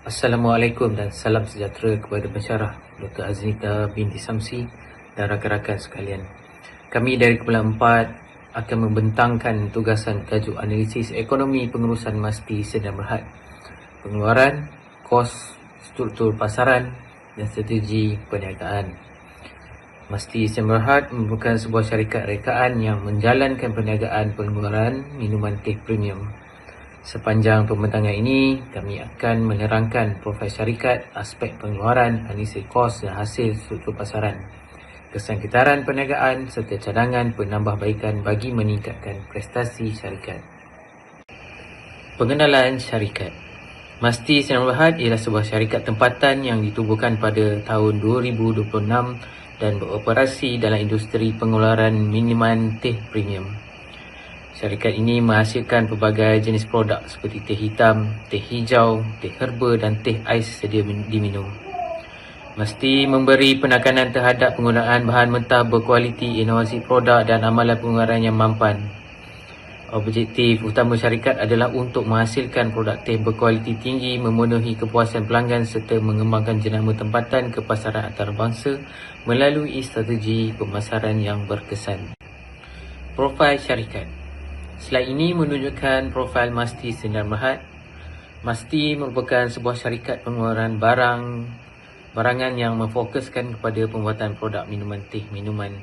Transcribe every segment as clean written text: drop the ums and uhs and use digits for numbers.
Assalamualaikum dan salam sejahtera kepada pensyarah Dr. Aznita binti Samsi dan rakan-rakan sekalian. Kami dari Kumpulan 4 akan membentangkan tugasan tajuk analisis ekonomi pengurusan masti Sdn Bhd, pengeluaran, kos, struktur pasaran dan strategi perniagaan. Masti Sdn Bhd merupakan sebuah syarikat rekaan yang menjalankan perniagaan pengeluaran minuman teh premium. Sepanjang pembentangan ini, kami akan menerangkan profil syarikat, aspek pengeluaran, analisis kos dan hasil struktur pasaran, kesan kitaran perniagaan serta cadangan penambahbaikan bagi meningkatkan prestasi syarikat. Pengenalan syarikat. Masti Sdn Bhd ialah sebuah syarikat tempatan yang ditubuhkan pada tahun 2026 dan beroperasi dalam industri pengeluaran minuman teh premium. Syarikat ini menghasilkan pelbagai jenis produk seperti teh hitam, teh hijau, teh herba dan teh ais sedia diminum. Mesti memberi penekanan terhadap penggunaan bahan mentah berkualiti, inovasi produk dan amalan pengeluaran yang mampan. Objektif utama syarikat adalah untuk menghasilkan produk teh berkualiti tinggi, memenuhi kepuasan pelanggan serta mengembangkan jenama tempatan ke pasaran antarabangsa melalui strategi pemasaran yang berkesan. Profil syarikat. Slide ini menunjukkan profil Masti Sdn Bhd. Masti merupakan sebuah syarikat pengeluaran barangan yang memfokuskan kepada pembuatan produk minuman teh minuman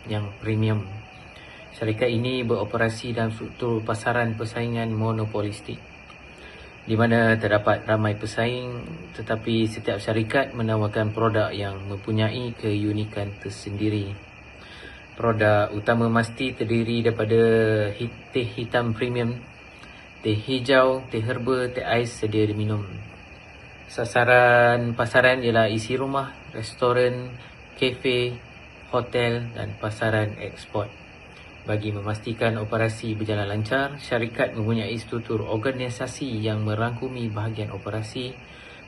yang premium. Syarikat ini beroperasi dalam struktur pasaran persaingan monopolistik, di mana terdapat ramai pesaing, tetapi setiap syarikat menawarkan produk yang mempunyai keunikan tersendiri. Produk utama Masti terdiri daripada teh hitam premium, teh hijau, teh herba, teh ais sedia diminum. Sasaran pasaran ialah isi rumah, restoran, kafe, hotel dan pasaran ekspor. Bagi memastikan operasi berjalan lancar, syarikat mempunyai struktur organisasi yang merangkumi bahagian operasi,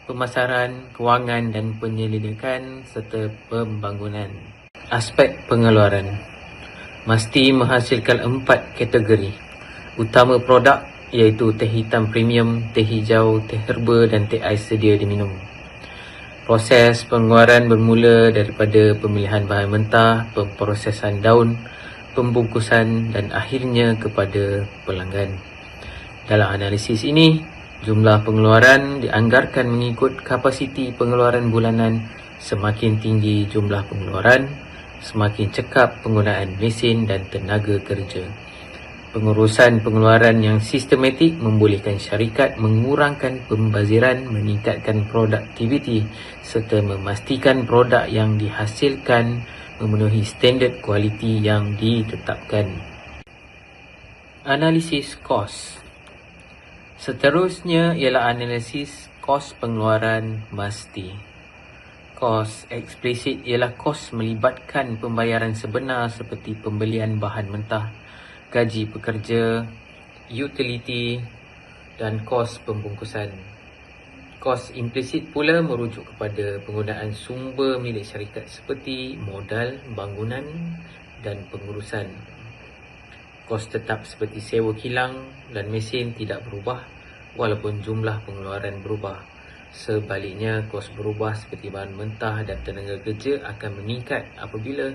pemasaran, kewangan dan penyelidikan serta pembangunan. Aspek pengeluaran. Masti menghasilkan 4 kategori utama produk, iaitu teh hitam premium, teh hijau, teh herba dan teh ais sedia diminum. Proses pengeluaran bermula daripada pemilihan bahan mentah, pemprosesan daun, pembungkusan dan akhirnya kepada pelanggan. Dalam analisis ini, jumlah pengeluaran dianggarkan mengikut kapasiti pengeluaran bulanan. Semakin tinggi jumlah pengeluaran, semakin cekap penggunaan mesin dan tenaga kerja. Pengurusan pengeluaran yang sistematik membolehkan syarikat mengurangkan pembaziran, meningkatkan produktiviti serta memastikan produk yang dihasilkan memenuhi standard kualiti yang ditetapkan. Analisis kos. Seterusnya ialah analisis kos pengeluaran Masti. Kos eksplisit ialah kos melibatkan pembayaran sebenar seperti pembelian bahan mentah, gaji pekerja, utiliti dan kos pembungkusan. Kos implisit pula merujuk kepada penggunaan sumber milik syarikat seperti modal, bangunan dan pengurusan. Kos tetap seperti sewa kilang dan mesin tidak berubah walaupun jumlah pengeluaran berubah. Sebaliknya, kos berubah seperti bahan mentah dan tenaga kerja akan meningkat apabila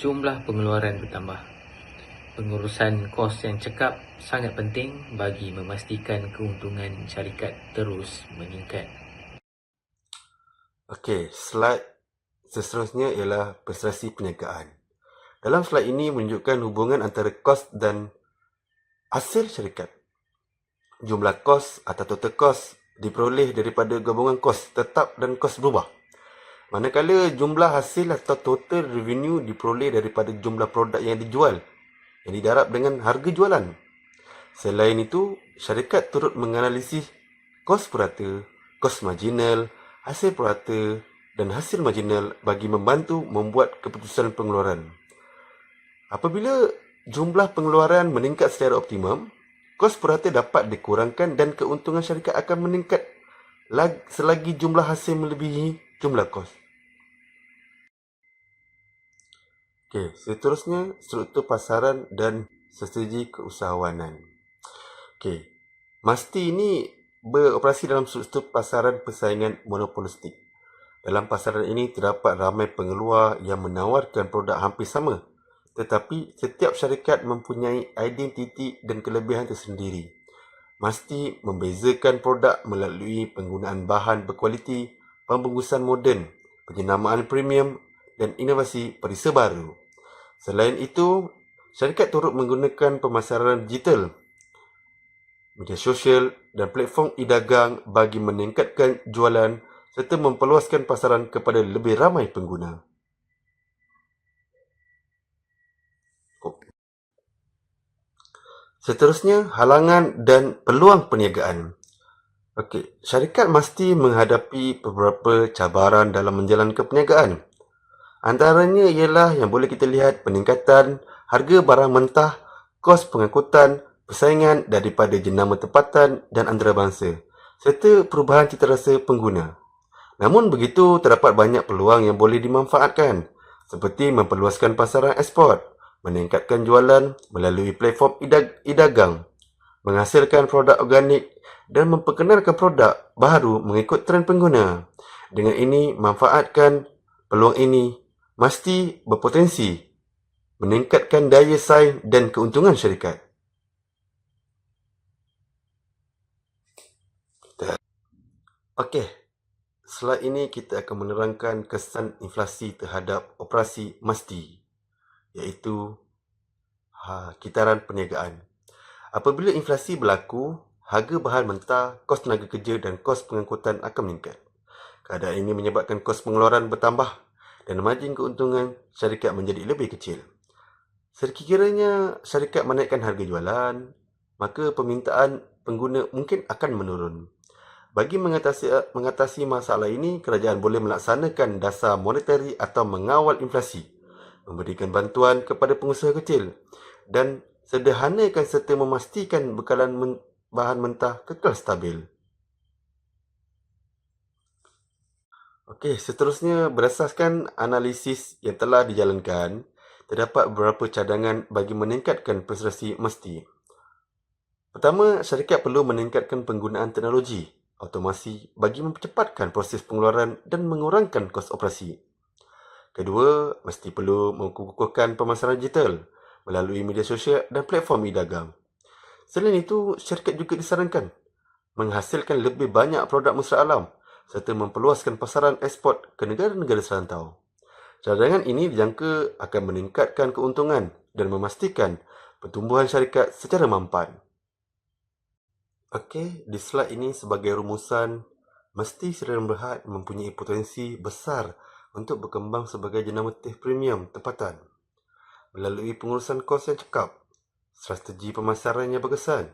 jumlah pengeluaran bertambah. Pengurusan kos yang cekap sangat penting bagi memastikan keuntungan syarikat terus meningkat. Okey, slide seterusnya ialah prestasi perniagaan. Dalam slide ini menunjukkan hubungan antara kos dan hasil syarikat. Jumlah kos atau total kos diperoleh daripada gabungan kos tetap dan kos berubah. Manakala jumlah hasil atau total revenue diperoleh daripada jumlah produk yang dijual, yang didarab dengan harga jualan. Selain itu, syarikat turut menganalisis kos purata, kos marginal, hasil purata dan hasil marginal bagi membantu membuat keputusan pengeluaran. Apabila jumlah pengeluaran meningkat secara optimum, kos purata dapat dikurangkan dan keuntungan syarikat akan meningkat selagi jumlah hasil melebihi jumlah kos. Okey, seterusnya struktur pasaran dan strategi keusahawanan. Okey, Masti ini beroperasi dalam struktur pasaran persaingan monopolistik. Dalam pasaran ini terdapat ramai pengeluar yang menawarkan produk hampir sama, tetapi setiap syarikat mempunyai identiti dan kelebihan tersendiri. Mesti membezakan produk melalui penggunaan bahan berkualiti, pembungkusan moden, penjenamaan premium dan inovasi perisa baru. Selain itu, syarikat turut menggunakan pemasaran digital, media sosial dan platform e-dagang bagi meningkatkan jualan serta memperluaskan pasaran kepada lebih ramai pengguna. Seterusnya, halangan dan peluang perniagaan. Syarikat mesti menghadapi beberapa cabaran dalam menjalankan perniagaan. Antaranya ialah yang boleh kita lihat peningkatan harga barang mentah, kos pengangkutan, persaingan daripada jenama tempatan dan antarabangsa, serta perubahan citarasa pengguna. Namun begitu, terdapat banyak peluang yang boleh dimanfaatkan, seperti memperluaskan pasaran ekspor, meningkatkan jualan melalui platform e-dagang, menghasilkan produk organik dan memperkenalkan produk baru mengikut trend pengguna. Dengan ini, manfaatkan peluang ini mesti berpotensi meningkatkan daya saing dan keuntungan syarikat. Slide ini kita akan menerangkan kesan inflasi terhadap operasi mesti, iaitu kitaran perniagaan. Apabila inflasi berlaku, harga bahan mentah, kos tenaga kerja dan kos pengangkutan akan meningkat. Keadaan ini menyebabkan kos pengeluaran bertambah dan margin keuntungan syarikat menjadi lebih kecil. Sekiranya syarikat menaikkan harga jualan, maka permintaan pengguna mungkin akan menurun. Bagi mengatasi masalah ini, kerajaan boleh melaksanakan dasar monetari atau mengawal inflasi, memberikan bantuan kepada pengusaha kecil dan sederhanakan serta memastikan bekalan bahan mentah kekal stabil. Seterusnya, berdasarkan analisis yang telah dijalankan, terdapat beberapa cadangan bagi meningkatkan prestasi mesti. Pertama, syarikat perlu meningkatkan penggunaan teknologi automasi bagi mempercepatkan proses pengeluaran dan mengurangkan kos operasi. Kedua, mesti perlu mengukuhkan pemasaran digital melalui media sosial dan platform e-dagang. Selain itu, syarikat juga disarankan menghasilkan lebih banyak produk mesra alam serta memperluaskan pasaran ekspor ke negara-negara serantau. Cadangan ini dijangka akan meningkatkan keuntungan dan memastikan pertumbuhan syarikat secara mampan. Di slide ini sebagai rumusan, mesti Sdn Berhad mempunyai potensi besar untuk berkembang sebagai jenama teh premium tempatan melalui pengurusan kos yang cekap, strategi pemasaran yang berkesan,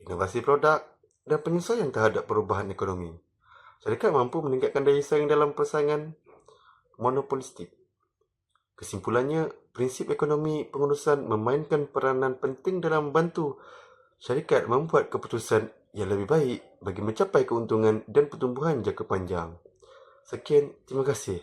inovasi produk dan penyesuaian terhadap perubahan ekonomi. Syarikat mampu meningkatkan daya saing dalam persaingan monopolistik. Kesimpulannya, prinsip ekonomi pengurusan memainkan peranan penting dalam membantu syarikat membuat keputusan yang lebih baik bagi mencapai keuntungan dan pertumbuhan jangka panjang. Sekian, terima kasih.